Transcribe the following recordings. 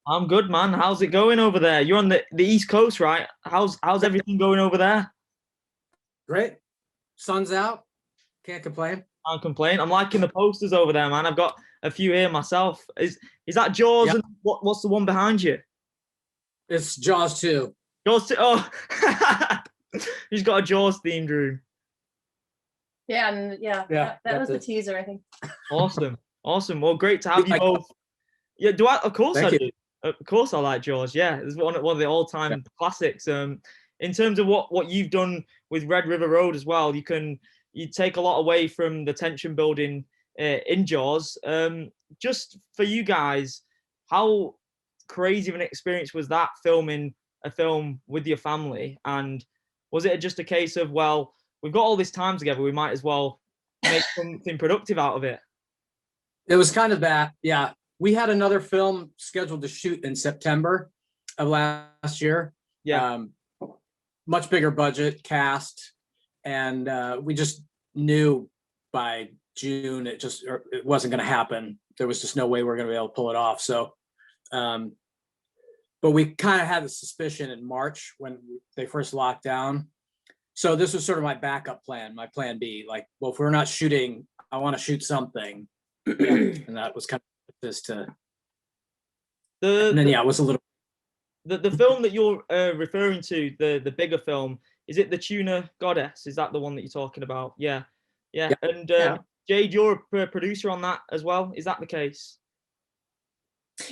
I'm good, man. How's it going over there? You're on the East Coast, right? How's everything going over there? Great. Sun's out. Can't complain. Can't complain. I'm liking the posters over there, man. I've got a few here myself. Is that Jaws? Yeah, And what's the one behind you? it's Jaws 2. Jaws. Oh, he's got a Jaws themed room. Yeah, and Yeah, that was the the teaser, I think. Awesome, awesome. Well, great to have you like, both. Yeah, do I? Of course I thank do. you. Of course I like Jaws. Yeah, it's one of the all-time classics. In terms of what you've done with Red River Road as well, you take a lot away from the tension building in Jaws. Just for you guys, how crazy of an experience was that filming a film with your family? And was it just a case of, well, we've got all this time together, we might as well make something productive out of it? It was kind of that. Yeah. We had another film scheduled to shoot in September of last year. Yeah. Much bigger budget, cast, and we just knew by June it wasn't going to happen. There was just no way we were going to be able to pull it off. So, but we kind of had the suspicion in March when they first locked down. So this was sort of my backup plan, my plan B. Like, well, if we're not shooting, I want to shoot something, and that was kind of this to. And then it was a little. The film that you're referring to, the bigger film, is it the Tuna Godess? Is that the one that you're talking about? Yeah. And Jade, you're a producer on that as well. Is that the case?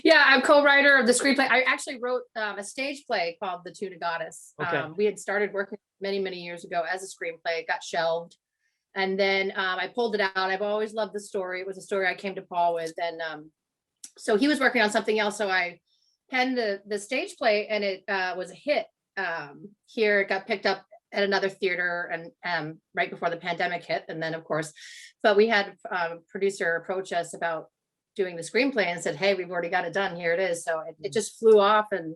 Yeah, I'm co-writer of the screenplay. I actually wrote a stage play called The Tuna Godess. Okay. We had started working many years ago as a screenplay. It got shelved. And then I pulled it out. I've always loved the story. It was a story I came to Paul with. And so he was working on something else. So I penned the stage play, and it was a hit. Here it got picked up at another theater and right before the pandemic hit. And then of course, but we had a producer approach us about doing the screenplay and said, hey, we've already got it done. Here it is. So it just flew off, and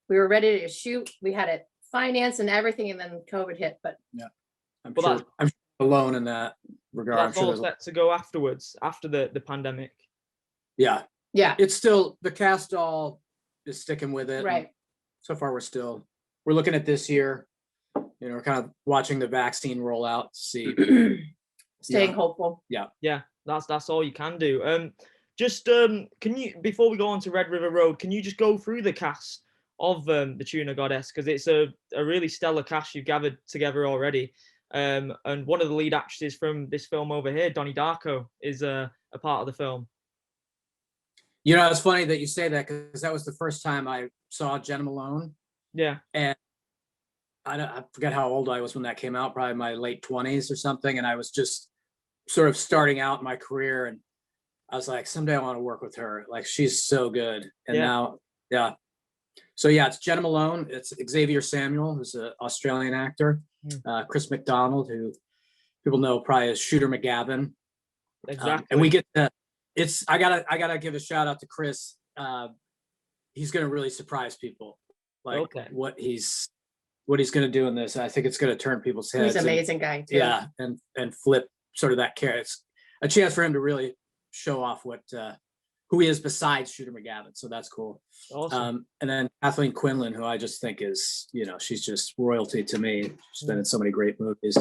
we were ready to shoot. We had it financed and everything, and then COVID hit. But yeah, I'm sure alone in that regard. That's all set to go afterwards, after the pandemic. Yeah. It's still, the cast all is sticking with it. Right. So far, we're looking at this year. We're kind of watching the vaccine roll out to see. Staying hopeful. Yeah. That's all you can do. Just can you, before we go on to Red River Road, can you just go through the cast of the Tuna Godess, because it's a really stellar cast you've gathered together already. And one of the lead actresses from this film over here, Donnie Darko, is a part of the film. It's funny that you say that, because that was the first time I saw Jena Malone. Yeah. And I forget how old I was when that came out, probably my late 20s or something. And I was just sort of starting out my career, and I was like, someday I want to work with her. Like, she's so good. And now, yeah. So yeah, it's Jena Malone. It's Xavier Samuel, who's an Australian actor. Chris McDonald, who people know probably as Shooter McGavin. Exactly. And we get to, I gotta give a shout out to Chris. He's gonna really surprise people, like what he's gonna do in this. I think it's gonna turn people's heads. He's an amazing guy too. Yeah, and flip sort of that character. It's a chance for him to really show off who he is besides Shooter McGavin. So that's cool. Awesome. And then Kathleen Quinlan, who I just think is, she's just royalty to me. She's been in so many great movies.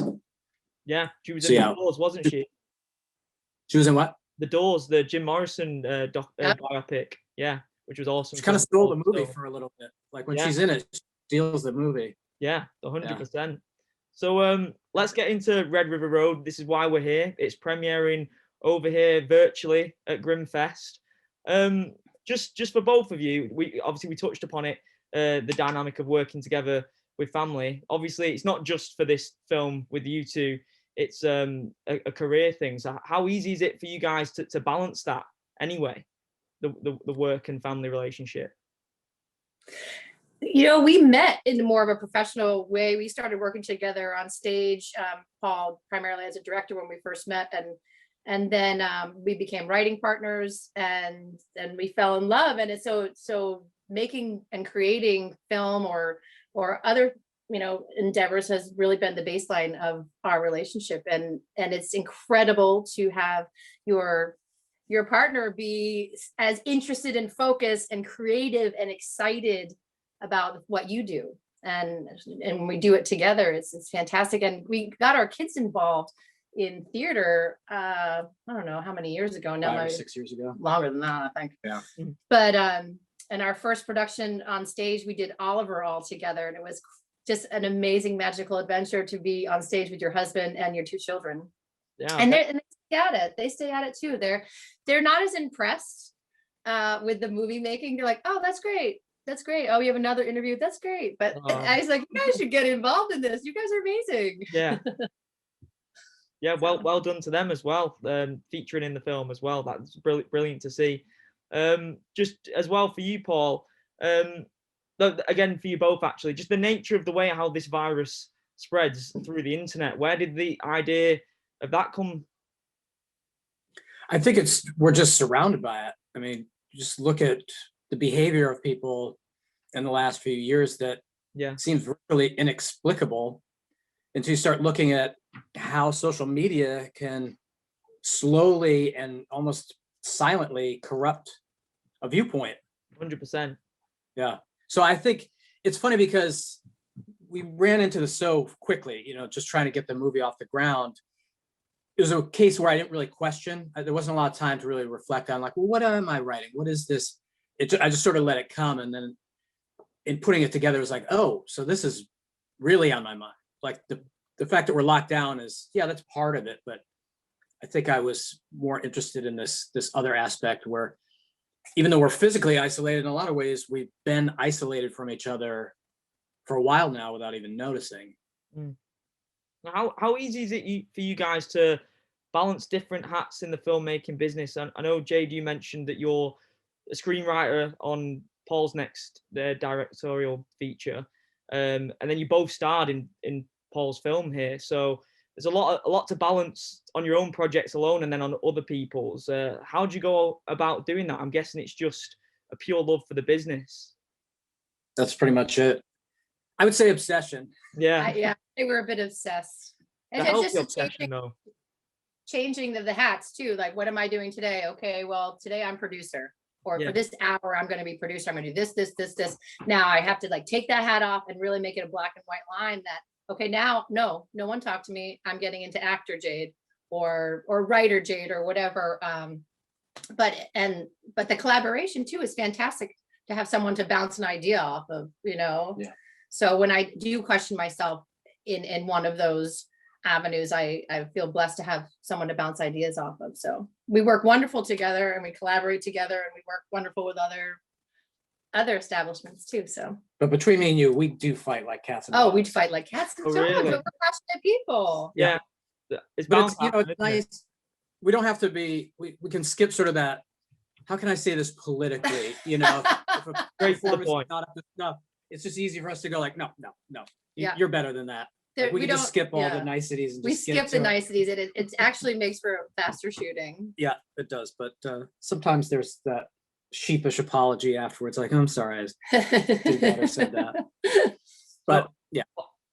Yeah, she was in The Doors, wasn't she? She was in what? The Doors, the Jim Morrison biopic. Yeah, which was awesome. She kind of stole the movie for a little bit. Like when she's in it, she steals the movie. Yeah, 100%. So let's get into Red River Road. This is why we're here. It's premiering over here virtually at Grimfest. Just for both of you, we touched upon it, the dynamic of working together with family. Obviously, it's not just for this film with you two, it's a career thing. So how easy is it for you guys to balance that anyway, the work and family relationship? We met in more of a professional way. We started working together on stage, Paul primarily as a director when we first met, and then we became writing partners, and then we fell in love. And it's so making and creating film or other endeavors has really been the baseline of our relationship, and it's incredible to have your your partner be as interested and focused and creative and excited about what you do. And we do it together. It's fantastic. And we got our kids involved in theater, I don't know how many years ago now. 5 or 6 years ago. Longer than that, I think. Yeah. But and our first production on stage, we did Oliver all together, and it was just an amazing magical adventure to be on stage with your husband and your 2 children. Yeah. And they stay at it. They stay at it too. They're not as impressed with the movie making. They're like, oh, that's great. That's great. Oh, we have another interview. That's great. But I was like, you guys should get involved in this. You guys are amazing. Yeah. Yeah, well done to them as well, featuring in the film as well. That's brilliant to see. Just as well for you, Paul, again, for you both, actually, just the nature of the way how this virus spreads through the internet. Where did the idea of that come? I think we're just surrounded by it. I mean, just look at the behavior of people in the last few years that seems really inexplicable until you start looking at how social media can slowly and almost silently corrupt a viewpoint. 100%. Yeah. So I think it's funny because we ran into this so quickly, just trying to get the movie off the ground. It was a case where I didn't really question. There wasn't a lot of time to really reflect on, like, well, what am I writing? What is this? I just sort of let it come. And then in putting it together, it was like, oh, so this is really on my mind. Like the fact that we're locked down is, that's part of it. But I think I was more interested in this other aspect where even though we're physically isolated in a lot of ways, we've been isolated from each other for a while now without even noticing. How easy is it for you guys to balance different hats in the filmmaking business? And I know, Jade, you mentioned that you're a screenwriter on Paul's next directorial feature, and then you both starred in Paul's film here. So there's a lot to balance on your own projects alone, and then on other people's. How do you go about doing that? I'm guessing it's just a pure love for the business. That's pretty much it. I would say obsession. Yeah. They were a bit obsessed. And The it's healthy just obsession, though. changing the hats too. Like, what am I doing today? Okay, well, today I'm producer. Or for this hour, I'm going to be producer. I'm going to do this. Now I have to like take that hat off and really make it a black and white line that, okay, now, no one talk to me. I'm getting into actor Jade or writer Jade or whatever. But the collaboration too is fantastic to have someone to bounce an idea off of, Yeah. So when I do question myself in one of those avenues, I feel blessed to have someone to bounce ideas off of. So we work wonderful together and we collaborate together and we work wonderful with other establishments too. So, but between me and you, we do fight like cats and dogs. We'd fight like cats and dogs, really? but we're passionate people. Yeah. It's nice. We don't have to be, we can skip sort of that. How can I say this politically? If a Great performance point. is not up to snuff, it's just easy for us to go like, no. Yeah. You're better than that. Like, we can just skip all the niceties and we just skip the niceties. It actually makes for faster shooting. Yeah, it does. But sometimes there's that sheepish apology afterwards, like, I'm sorry, I did better said that. But yeah.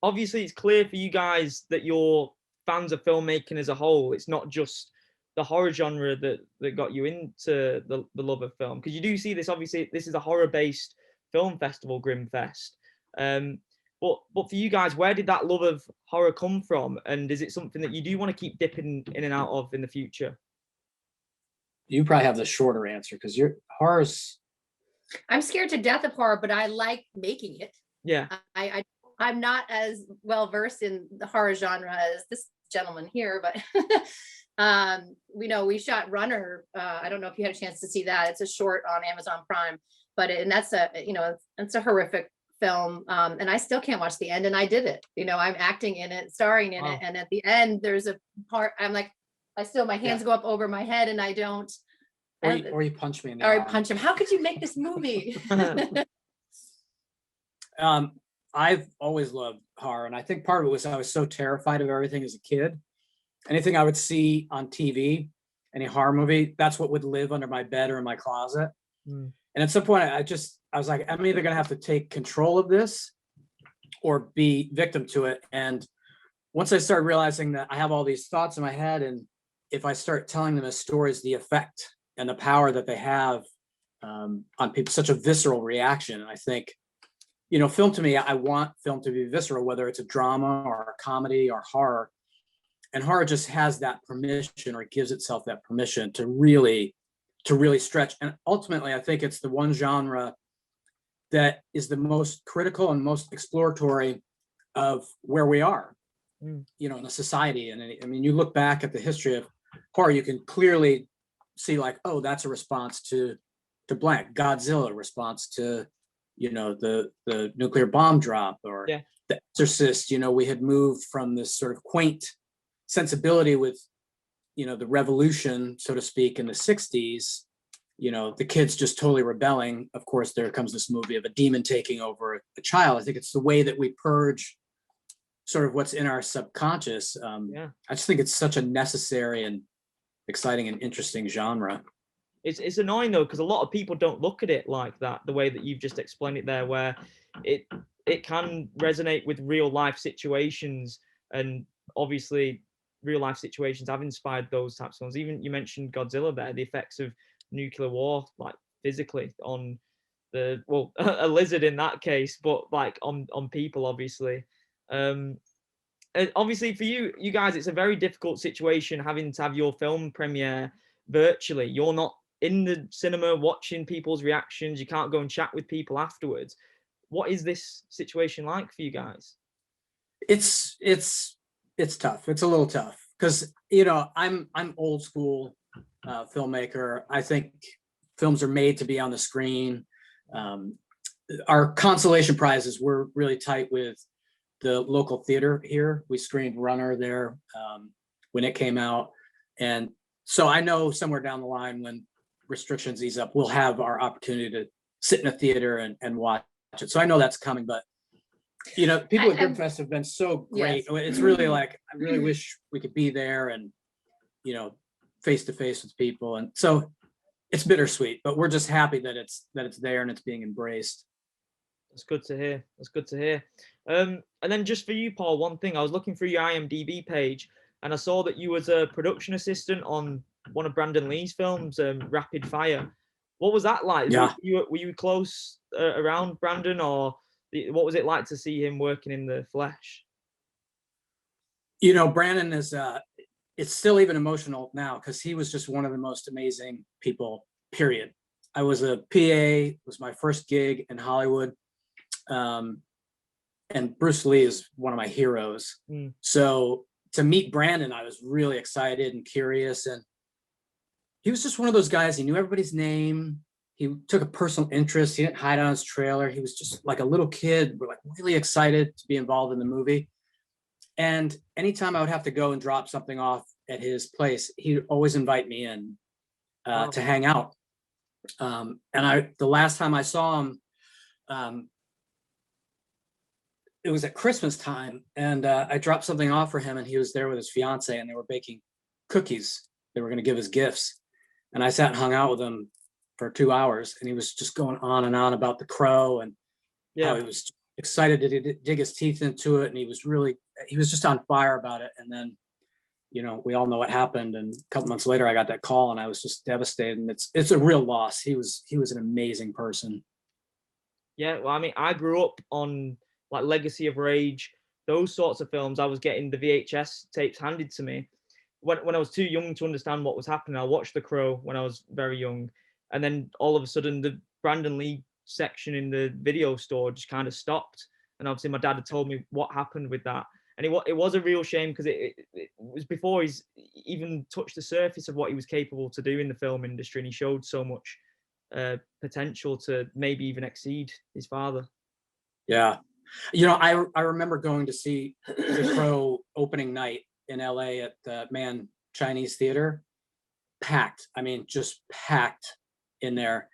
Obviously, it's clear for you guys that you're fans of filmmaking as a whole. It's not just the horror genre that got you into the love of film, because you do see this. Obviously, this is a horror-based film festival, Grimfest. But for you guys, where did that love of horror come from? And is it something that you do want to keep dipping in and out of in the future? You probably have the shorter answer because your horror's. I'm scared to death of horror, but I like making it. Yeah. I'm not as well versed in the horror genre as this gentleman here, but we shot Runner. I don't know if you had a chance to see that. It's a short on Amazon Prime, that's a horrific film. And I still can't watch the end, and I did it. I'm acting in it, starring in it, and at the end there's a part I'm like, my hands go up over my head, and I don't. Or you punch me in the arm. Or I punch him. How could you make this movie? I've always loved horror, and I think part of it was I was so terrified of everything as a kid. Anything I would see on TV, any horror movie, that's what would live under my bed or in my closet. And at some point, I was like, I'm either going to have to take control of this or be victim to it. And once I started realizing that I have all these thoughts in my head, and if I start telling them as stories, the effect and the power that they have on people, such a visceral reaction. And I think, film to me, I want film to be visceral, whether it's a drama or a comedy or horror. And horror just has that permission, or it gives itself that permission to really stretch. And ultimately, I think it's the one genre that is the most critical and most exploratory of where we are, in a society. And I mean, you look back at the history of horror, you can clearly see like, oh, that's a response to blank. Godzilla, response to, the nuclear bomb drop, or The Exorcist. We had moved from this sort of quaint sensibility with, the revolution, so to speak, in the 60s, the kids just totally rebelling. Of course, there comes this movie of a demon taking over a child. I think it's the way that we purge sort of what's in our subconscious. I just think it's such a necessary and exciting and interesting genre. It's annoying though, because a lot of people don't look at it like that, the way that you've just explained it there, where it can resonate with real life situations, and obviously real life situations have inspired those types of films. Even you mentioned Godzilla there, the effects of nuclear war, like physically on a lizard in that case, but like on people, obviously. And obviously for you guys, it's a very difficult situation having to have your film premiere virtually. You're not in the cinema watching people's reactions. You can't go and chat with people afterwards. What is this situation like for you guys? It's tough. It's a little tough because I'm old school filmmaker. I think films are made to be on the screen. Our consolation prizes, we're really tight with the local theater here. We screened Runner there when it came out, and so I know somewhere down the line when restrictions ease up, we'll have our opportunity to sit in a theater and watch it. So I know that's coming, but people at Grimfest have been so great. Yes. It's really like, I really wish we could be there and, face to face with people. And so it's bittersweet, but we're just happy that it's there and it's being embraced. That's good to hear. And then just for you, Paul, one thing, I was looking through your IMDb page and I saw that you was a production assistant on one of Brandon Lee's films, Rapid Fire. What was that like? Yeah. Were you close around Brandon, or what was it like to see him working in the flesh? Brandon is, it's still even emotional now because he was just one of the most amazing people, period. I was a PA, it was my first gig in Hollywood. And Bruce Lee is one of my heroes. So to meet Brandon, I was really excited and curious. And he was just one of those guys. He knew everybody's name. He took a personal interest. He didn't hide on his trailer. He was just like a little kid. We're like really excited to be involved in the movie. And anytime I would have to go and drop something off at his place, he'd always invite me in to hang out. And the last time I saw him, it was at Christmas time, and I dropped something off for him, and he was there with his fiance, and they were baking cookies. They were going to give us gifts. And I sat and hung out with him for 2 hours, and he was just going on and on about The Crow and how he was excited to dig his teeth into it. And he was just on fire about it. And then, we all know what happened. And a couple months later, I got that call and I was just devastated. And it's a real loss. He was an amazing person. Yeah. Well, I mean, I grew up on like Legacy of Rage, those sorts of films. I was getting the VHS tapes handed to me when I was too young to understand what was happening. I watched The Crow when I was very young. And then all of a sudden the Brandon Lee section in the video store just kind of stopped. And obviously my dad had told me what happened with that. And it was a real shame because it was before he's even touched the surface of what he was capable to do in the film industry. And he showed so much potential to maybe even exceed his father. Yeah. I remember going to see The Crow opening night in LA at the Mann Chinese Theater. Packed. I mean, just packed in there.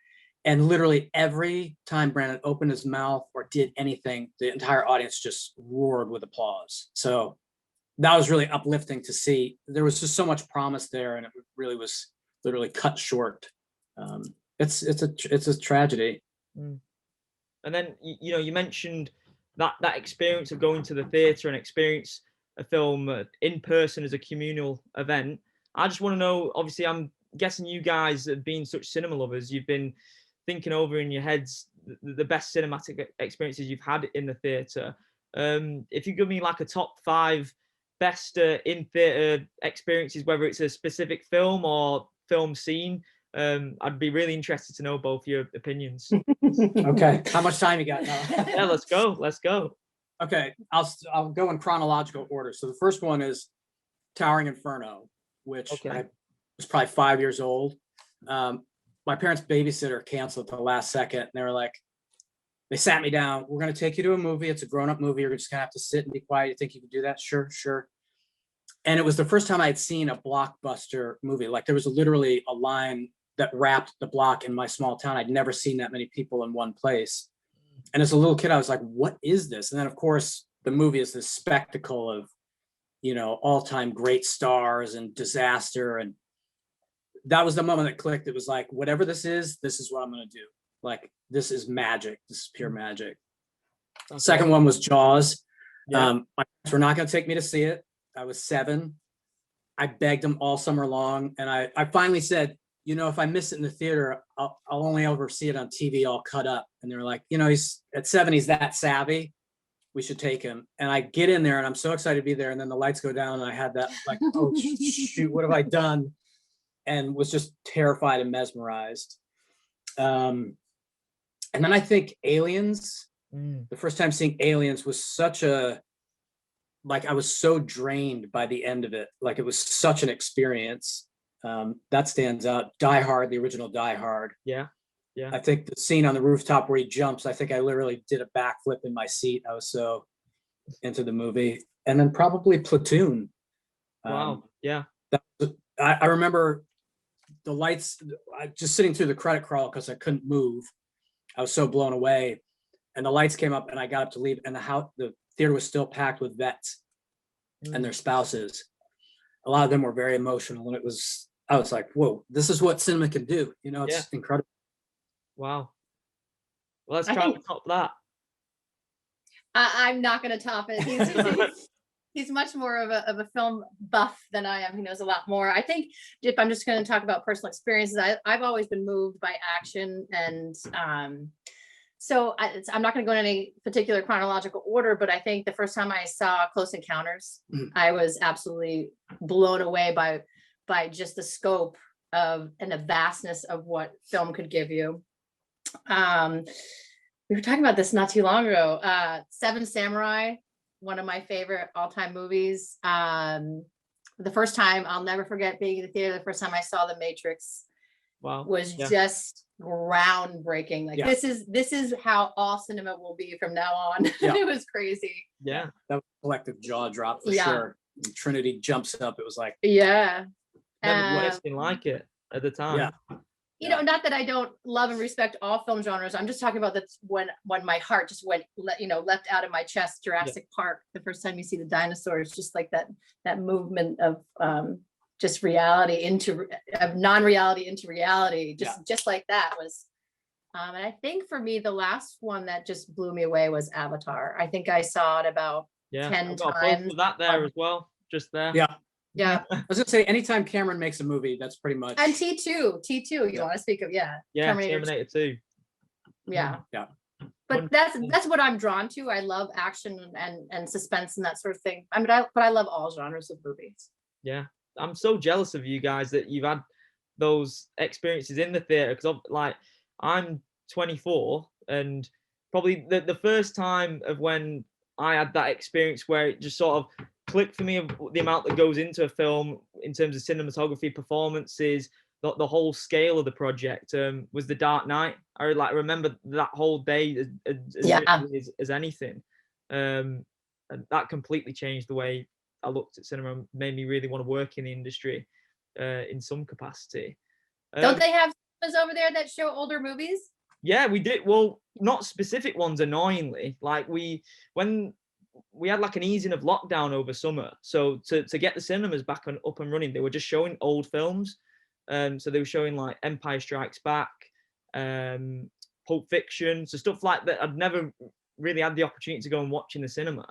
And literally every time Brandon opened his mouth or did anything, the entire audience just roared with applause. So that was really uplifting to see. There was just so much promise there, and it really was literally cut short. It's a tragedy. And then you mentioned that experience of going to the theater and experience a film in person as a communal event. I just want to know, obviously I'm guessing you guys have been such cinema lovers, you've been thinking over in your heads the best cinematic experiences you've had in the theatre. If you give me like a top 5 best in theatre experiences, whether it's a specific film or film scene, I'd be really interested to know both your opinions. Okay, how much time you got now? Yeah, let's go. Okay, I'll go in chronological order. So the first one is Towering Inferno, which I was probably 5 years old. My parents' babysitter canceled at the last second, and they were like, they sat me down. We're going to take you to a movie. It's a grown-up movie. You're just going to have to sit and be quiet. You think you can do that? Sure. And it was the first time I had seen a blockbuster movie. Like there was literally a line that wrapped the block in my small town. I'd never seen that many people in one place. And as a little kid, I was like, what is this? And then of course, the movie is this spectacle of, all-time great stars and disaster. And that was the moment that clicked. It was like, whatever this is what I'm going to do. Like, this is magic. This is pure magic. Okay. Second one was Jaws. Yeah. My parents were not going to take me to see it. I was 7. I begged them all summer long. And I finally said, if I miss it in the theater, I'll only ever see it on TV all cut up. And they were like, he's at 7, he's that savvy. We should take him. And I get in there and I'm so excited to be there. And then the lights go down and I had that like, oh shoot, what have I done? And was just terrified and mesmerized. And then I think Aliens, the first time seeing Aliens was I was so drained by the end of it. Like it was such an experience. That stands out. Die Hard, the original Die Hard. Yeah. I think the scene on the rooftop where he jumps, I think I literally did a backflip in my seat. I was so into the movie. And then probably Platoon. Wow. Yeah. I remember the lights, just sitting through the credit crawl because I couldn't move. I was so blown away. And the lights came up and I got up to leave, and the theater was still packed with vets and their spouses. A lot of them were very emotional, and I was like, whoa, this is what cinema can do. It's incredible. Wow. Well, let's try to top that. I'm not going to top it. He's much more of a film buff than I am. He knows a lot more. I think if I'm just going to talk about personal experiences, I've always been moved by action. And so I'm not going to go in any particular chronological order, but I think the first time I saw Close Encounters, I was absolutely blown away by just the scope of and the vastness of what film could give you. We were talking about this not too long ago. Seven Samurai, one of my favorite all-time movies. The first time, I'll never forget being in the theater, the first time I saw The Matrix. Wow. Was just groundbreaking. Like this is how all cinema will be from now on. It was crazy. Yeah. That was a collective jaw drop for sure. When Trinity jumps up, it was like never anything like it at the time. Not that I don't love and respect all film genres. I'm just talking about that's when my heart just went, leapt out of my chest. Jurassic Park, the first time you see the dinosaurs, just like that movement of just reality into non-reality into reality, just like that was. And I think for me, the last one that just blew me away was Avatar. I think I saw it about 10 times. That there as well, just there. Yeah. I was gonna say, anytime Cameron makes a movie, that's pretty much. And T2, you want to speak of Terminator 2. Yeah. But that's what I'm drawn to. I love action and suspense and that sort of thing. But I love all genres of movies. Yeah, I'm so jealous of you guys that you've had those experiences in the theater, because like I'm 24, and probably the first time of when I had that experience where it just sort of clicked for me of the amount that goes into a film in terms of cinematography, performances, the whole scale of the project was The Dark Knight. I remember that whole day as anything. And that completely changed the way I looked at cinema and made me really want to work in the industry in some capacity. Don't they have cinemas over there that show older movies? Yeah, we did. Well, not specific ones, annoyingly. Like when we had like an easing of lockdown over summer, so to get the cinemas back up and running, they were just showing old films. So they were showing like Empire Strikes Back, Pulp Fiction, so stuff like that I'd never really had the opportunity to go and watch in the cinema.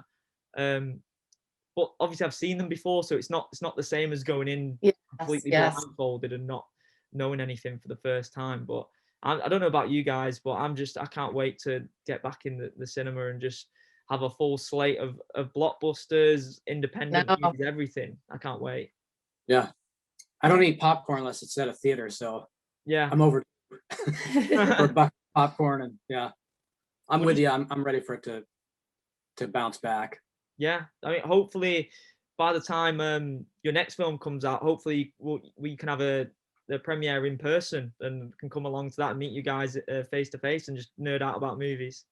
But obviously I've seen them before, so it's not the same as going in completely blindfolded and not knowing anything for the first time. But I don't know about you guys, but I can't wait to get back in the cinema and just have a full slate of blockbusters, independent movies, everything. I can't wait. Yeah. I don't eat popcorn unless it's at a theater, so yeah, I'm over for a buck of popcorn, and yeah, I'm with you. I'm ready for it to bounce back. Yeah, I mean, hopefully by the time your next film comes out, hopefully we can have the premiere in person and can come along to that and meet you guys face to face and just nerd out about movies.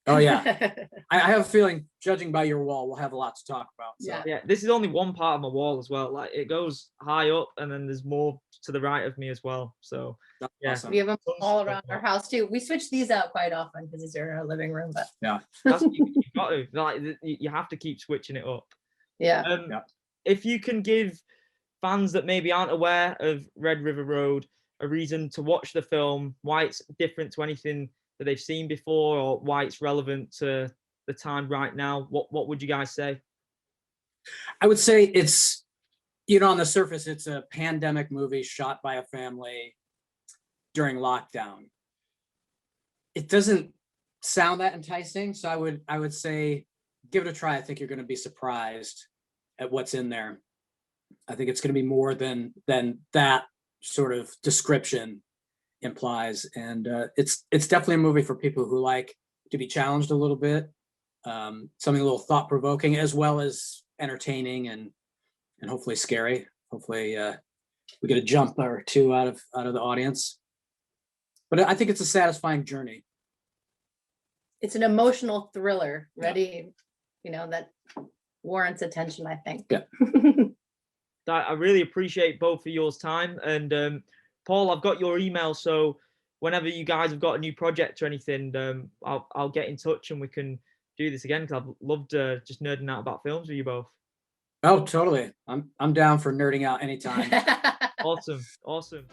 Oh yeah, I have a feeling, judging by your wall, we'll have a lot to talk about. So. Yeah, this is only one part of my wall as well. Like, it goes high up, and then there's more to the right of me as well. So yeah, awesome. We have them all around our house too. We switch these out quite often because these are in our living room. But yeah, you've got to, like, you have to keep switching it up. Yeah. If you can give fans that maybe aren't aware of Red River Road a reason to watch the film, why it's different to anything that they've seen before, or why it's relevant to the time right now, what would you guys say? I would say it's, on the surface, it's a pandemic movie shot by a family during lockdown. It doesn't sound that enticing, so I would say give it a try. I think you're going to be surprised at what's in there. I think it's going to be more than that sort of description implies, and it's definitely a movie for people who like to be challenged a little bit, something a little thought-provoking, as well as entertaining and hopefully scary. Hopefully we get a jump or two out of the audience, but I think it's a satisfying journey. It's an emotional thriller, ready, that warrants attention, I think. Yeah. I really appreciate both of yours time, and Paul, I've got your email, so whenever you guys have got a new project or anything, I'll get in touch and we can do this again, because I've loved just nerding out about films with you both. Oh, totally. I'm down for nerding out anytime. Awesome.